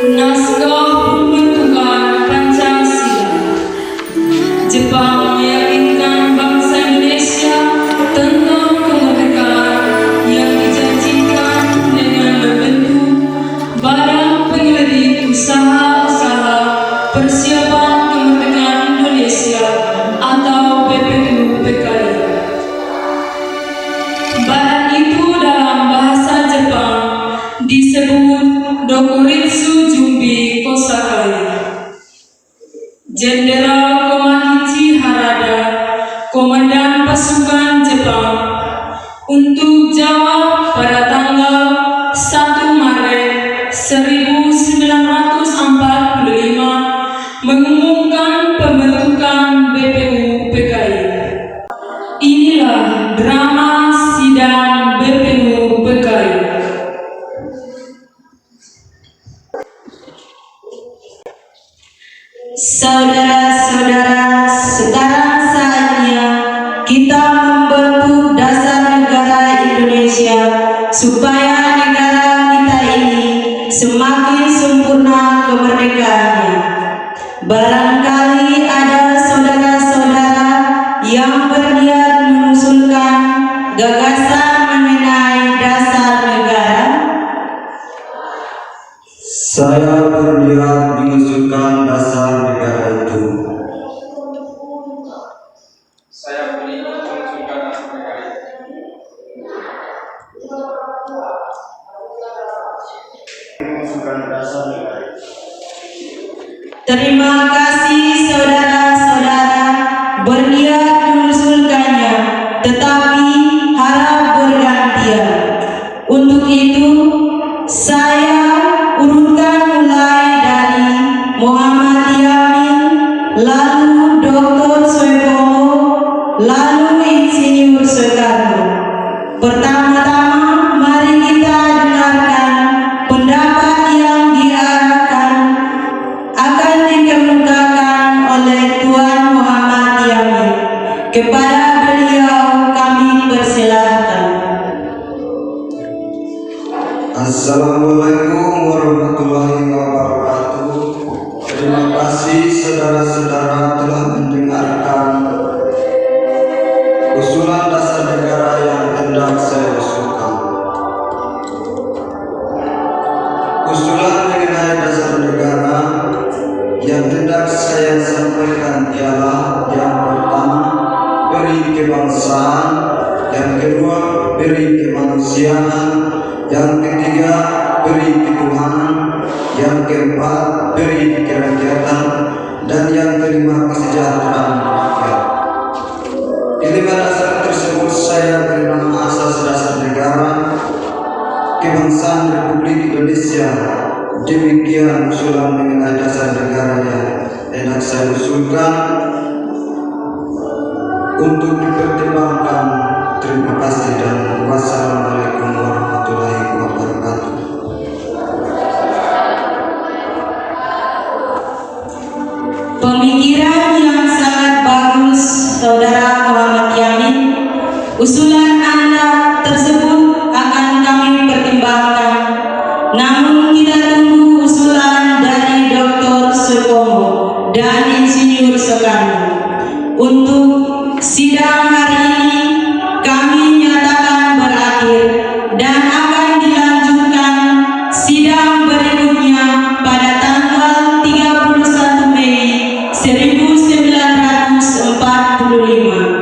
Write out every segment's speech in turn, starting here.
Naskah pembentukan Pancasila. Jepang meyakinkan bangsa Indonesia tentang kemerdekaan yang dijanjikan dengan membentuk Badan Penyelidik Usaha-usaha Persiapan Kemerdekaan Indonesia atau BPUPKI. Badan itu dalam bahasa Jepang disebut Dokuritsu Jumbi Kosakari. Jenderal Komahichi Harada, Komandan Pasukan Jepang, untuk Jawa pada tanggal 1 Maret 1945 mengumumkan pembentukan BPUPKI. Inilah drama sidang BPUPKI. Saudara-saudara, sekarang saatnya kita membentuk dasar negara Indonesia supaya negara kita ini semakin sempurna kemerdekaannya. Barangkali ada saudara-saudara yang berniat mengusulkan gagasan mengenai dasar negara. Saya berniat mengusulkan dasar negara itu. Saya berniat mengusulkan dasar negara itu. Mengusulkan dasar negara itu. Terima kasih saudara-saudara berniat mengusulkannya, tetapi harap bergantian. Untuk itu, saya urutkan mulai dari Muhammad Yamin, lalu Dr. Suepomo, lalu Insinyur Soekarno. Pertama-tama, mari kita dengarkan pendapat yang akan dikemukakan oleh Tuan Muhammad Yamin. Kepada beliau kami persilahkan. Assalamualaikum warahmatullahi wabarakatuh. Terima kasih saudara-saudara telah mendengarkan usulan dasar negara yang hendak saya usulkan. Usulan mengenai dasar negara yang hendak saya sampaikan ialah: yang pertama, beri kebangsaan; yang kedua, beri kemanusiaan; yang ketiga, beri ketuhanan; yang keempat, beri kerakyatan; dan yang kelima, kesejahteraan rakyat. Kelima dasar tersebut saya beri nama asas dasar negara kebangsaan Republik Indonesia. Demikian usulan mengenai dasar negara yang hendak saya usulkan untuk dipertimbangkan. Terima kasih dan wassalamualaikum warahmatullahi wabarakatuh. Pemikiran yang sangat bagus, Saudara Muhammad Yamin. Usulan Anda tersebut akan kami pertimbangkan. Namun kita tunggu usulan dari Dr. Suepomo dan Insinyur Soekarno. Untuk sidang hari ini kami nyatakan berakhir dan akan dilanjutkan sidang berikutnya pada tanggal 31 Mei 1945.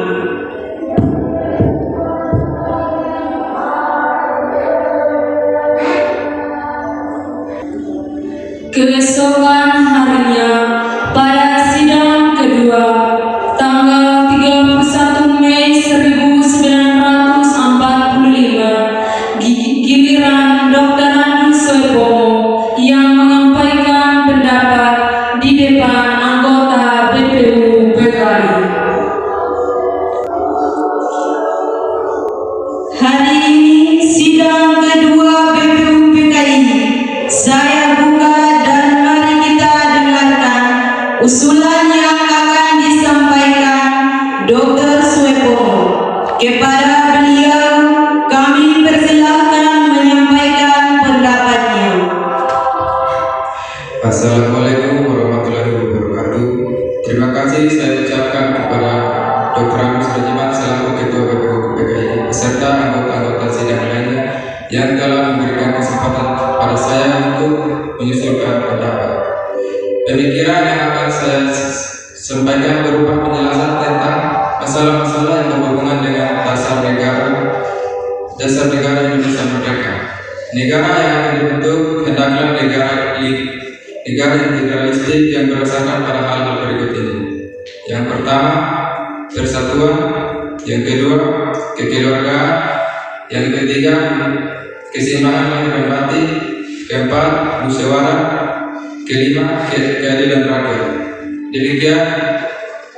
Keesokan harinya pada sidang kedua tanggal 31 Mei 1945, giliran Dr. Andi Suepomo yang menyampaikan pendapat di depan anggota BPUPKI. Hari ini sidang kedua BPUPKI saya buka dan mari kita dengarkan usulan yang akan disampaikan Dr. Suepomo. Kepada beliau kami persilahkan menyampaikan pendapatnya. Assalamualaikum warahmatullahi wabarakatuh. Terima kasih saya ucapkan kepada Dr. Agus Rajiman selaku Ketua BPU PKI beserta anggota-anggota sidang lainnya yang telah memberikan kesempatan pada saya untuk menyusulkan pendapat. Pemikiran yang akan saya sampaikan berupa penjelasan tentang masalah-masalah yang berhubungan dengan dasar negara Indonesia Merdeka. Negara yang akan dibentuk hendaklah negara integralistik yang berdasarkan pada hal-hal berikut ini. Yang pertama, persatuan. Yang kedua, kekeluargaan. Yang ketiga, keseimbangan lahir dan batin. Keempat, musyawarah. Kelima, keadilan rakyat. Demikian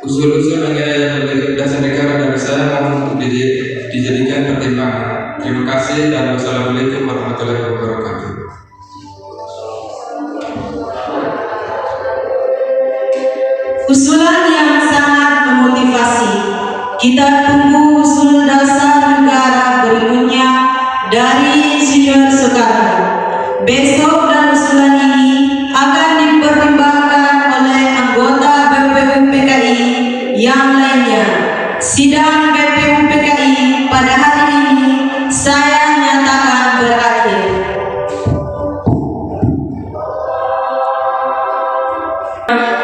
usul-usul mengenai dasar negara dari saya mohon untuk dijadikan pertimbangan. Terima kasih dan wassalamualaikum warahmatullahi wabarakatuh. Usulan yang sangat memotivasi. Kita tunggu usul dasar negara berikutnya dari Insinyur Soekarno. Besok dan usulan ini akan dipertimbangkan oleh anggota BPU PKI yang lainnya. Sidang BPU PKI pada hari ini saya nyatakan berakhir.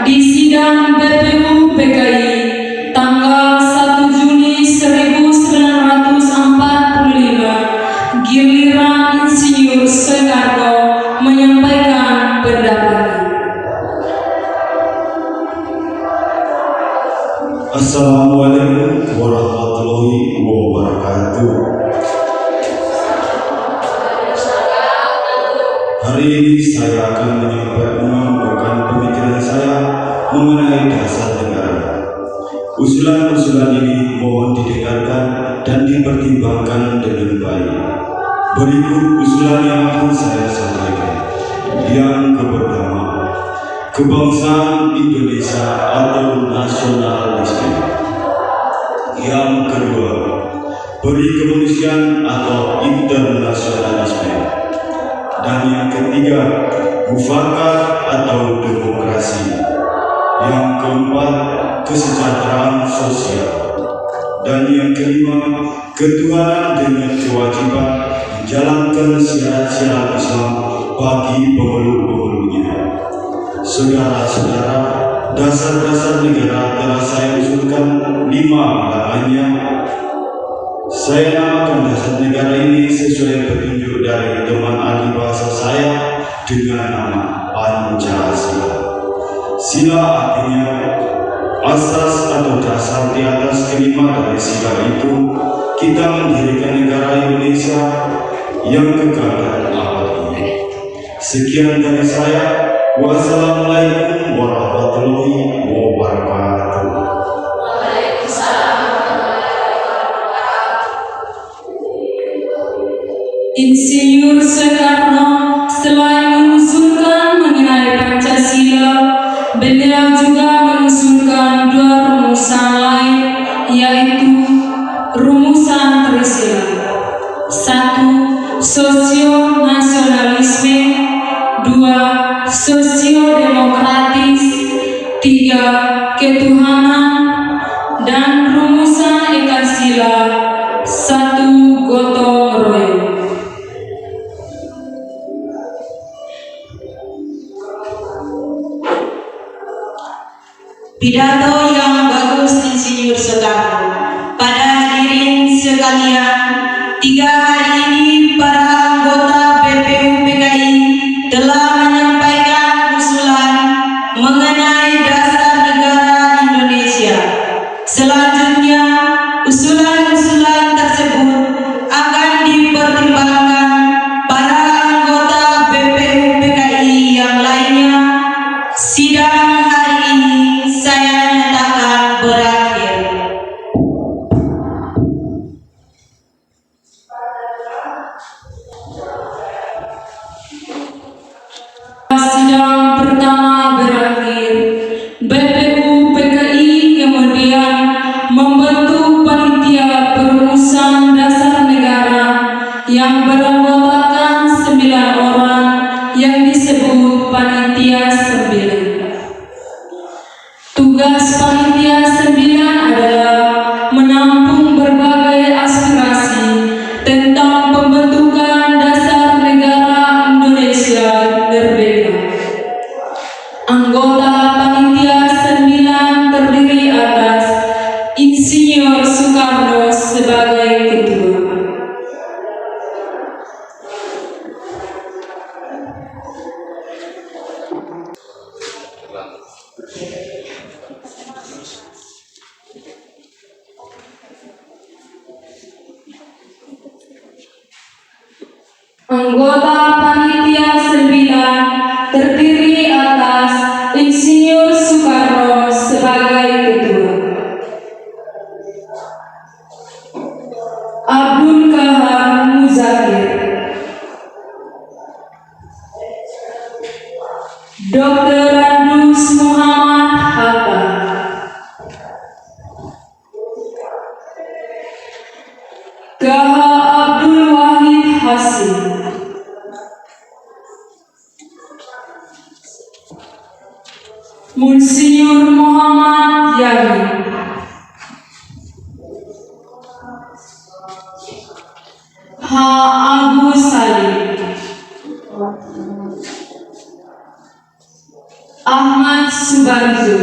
Di sidang BPU PKI tanggal 1 Juni 1945, giliran Insinyur Soekarno menyampaikan pendapatnya. Assalamualaikum warahmatullahi wabarakatuh. Hari ini saya akan menyampaikan pemikiran saya mengenai dasar negara. Usulan-usulan ini mohon didengarkan dan dipertimbangkan dengan baik. Berikut usulan yang akan saya sampaikan. Yang pertama, kebangsaan Indonesia atau nasionalisme. Yang kedua, perikemanusiaan atau internasionalisme. Dan yang ketiga, mufakat atau demokrasi. Yang keempat, kesejahteraan sosial. Dan yang kelima, ketuhanan dengan kewajiban menjalankan syarat-syarat Islam bagi pemeluk-pemeluknya. Saudara-saudara, dasar-dasar negara telah saya usulkan 5 halamannya. Saya namakan dasar negara ini sesuai petunjuk dari teman ahli bahasa saya dengan nama Pancasila. Sila artinya asas atau dasar di atas kelima dari sila itu kita mendirikan negara Indonesia yang kekal dan abadi. Sekian dari saya. Wassalamualaikum warahmatullahi wabarakatuh. Insinyur Soekarno selain mengusulkan mengenai Pancasila, beliau juga mengusulkan 2 rumusan lain, yaitu rumusan tersirat. 1. Sosio-nasionalisme. 2. Sosio-demokratis. 3. Ketuhanan. Dan rumusan Ekasila. 1. Gotong royong. Pidato yang bagus Insinyur Soekarno. Pada hadirin sekalian, 3 hari ini para anggota BPU PKI telah menyampaikan usulan mengenai dasar negara Indonesia. Selanjutnya, usulan-usulan tersebut akan dipertimbangkan para anggota BPU PKI yang lainnya. Sidang hari ini saya nyatakan berakhir. Sidang pertama berakhir. BPU PKI kemudian membentuk panitia perumusan dasar negara yang beranggotakan 9 orang yang disebut panitia Panitia 9. Tugas Panitia 9 adalah menampung berbagai aspirasi tentang pembentukan dasar negara Indonesia Merdeka. Anggota Panitia 9 terdiri atas Insinyur Soekarno sebagai ketua. Anggota Panitia 9 terdiri atas Insinyur Soekarno sebagai ketua. Abdul Kahar Muzakir, Dr. Radus Muhammad Hatta, KH Abdul Wahid Hasim, Monsinyur Muhammad Yamin, H. Agus Salim, Ahmad Subarjo,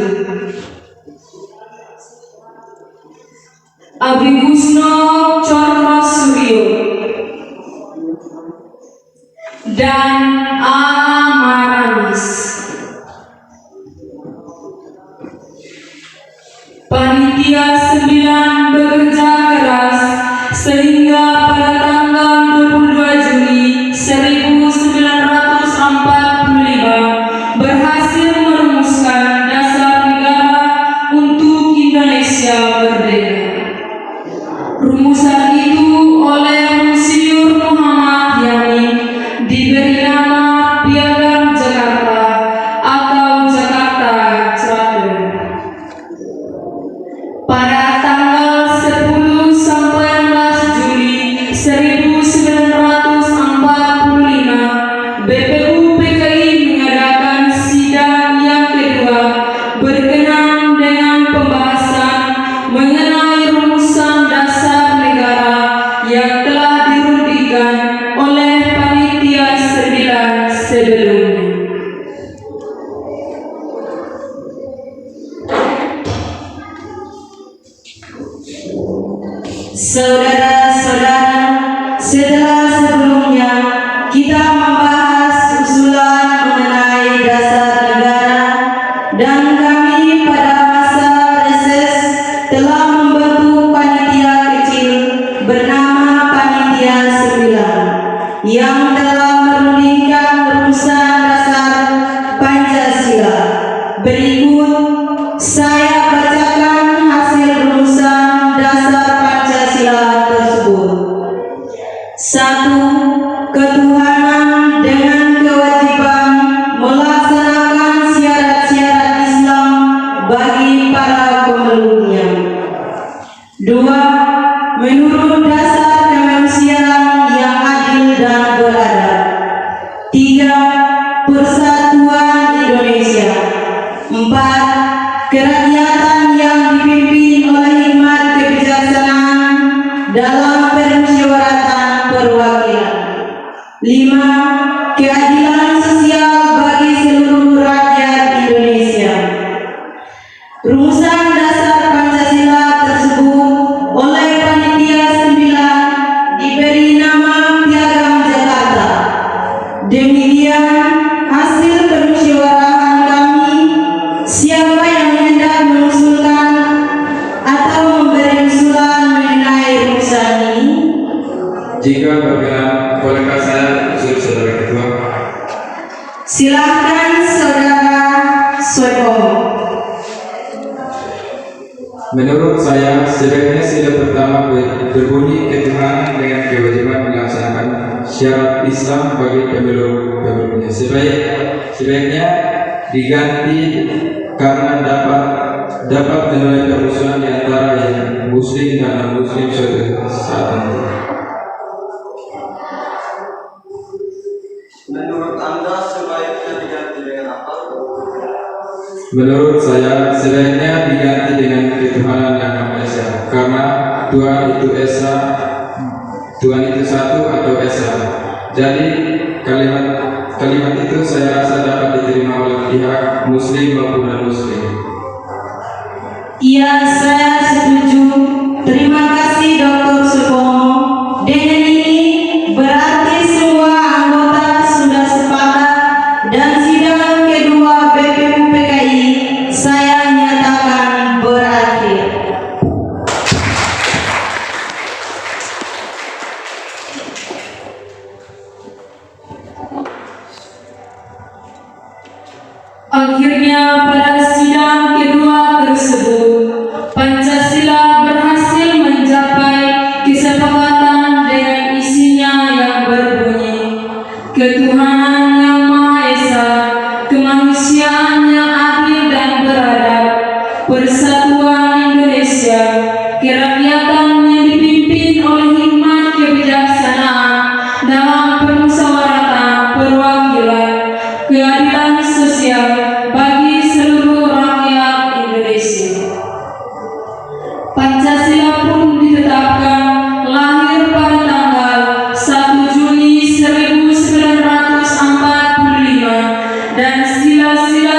Abigusno Cokro Suryo, dan A. Maramis. Panitia 9 bekerja keras sehingga pada tanggal 22 Juni 1945 berhasil merumuskan dasar negara untuk Indonesia merdeka. Rumusan itu oleh Monsinyur Muhammad Yamin diberi nama Piagam Jakarta atau Jakarta Charter. Pada tanggal 10 sampai 11 Juli 1945, BPU-PKI mengadakan sidang yang kedua berkenaan dengan pembahasan mengenai rumusan dasar negara yang telah dirundingkan oleh Panitia 9 sebelumnya. Saudara-saudara, setelah sebelumnya kita membahas usulan mengenai dasar negara dan kami pada masa reses telah membentuk panitia kecil bernama Panitia 9 yang telah merundingkan rumusan dasar Pancasila. Berikut saya bacakan hasil rumusan dasar Pancasila tersebut. 1. Ketuhanan dengan kewajiban melaksanakan syarat-syarat Islam bagi para pemeluknya. 2. Menurut dasar kemanusiaan yang adil dan beradab. 3. Persatuan Indonesia. 4. Kerakyatan yang dipimpin oleh hikmat kebijaksanaan dalam permusyawaratan perwakilan. 5. Keadilan sosial bagi seluruh rakyat Indonesia. Rumusan dasar Pancasila tersebut oleh Panitia 9 diberi nama Piagam Jakarta. Demikian hasil permusyawarahan kami. Siapa yang hendak mengusulkan atau memberi usulan mengenai rumusan ini? Jika berkenan, bolehkah saya usul saudara ketua? Silakan saudara Soeko. Menurut saya, sebaiknya sila pertama berbunyi ketuhanan dengan kewajiban melaksanakan syarat Islam bagi pemilu-pemilunya. Sebaiknya diganti karena dapat menilai permusuhan di antara yang muslim dan non-muslim suatu saat nanti. Menurut Anda sebaiknya diganti dengan apa? Menurut saya, sebaiknya diganti dengan ketuhanan yang Maha Esa, karena Tuhan itu Esa, Tuhan itu satu atau Esa. Jadi kalimat itu saya rasa dapat diterima oleh pihak Muslim maupun non-Muslim. Iya, saya setuju. Terima kasih Dr. Supomo. Dengan ini berarti semua anggota sudah sepakat dan sidang kedua BPU PKI saya nyatakan berakhir. Akhirnya pada sidang kedua tersebut, Pancasila berhasil mencapai kesepakatan dengan isinya yang berbunyi ketuhanan yang Maha Esa, kemanusiaan yang adil dan beradab, persatuan Indonesia, kerakyatan yang dipimpin oleh hikmat kebijaksanaan dalam permusyawaratan perwakilan, keadilan sosial bagi seluruh rakyat Indonesia. Pancasila pun ditetapkan lahir pada tanggal 1 Juli 1945 dan sila-sila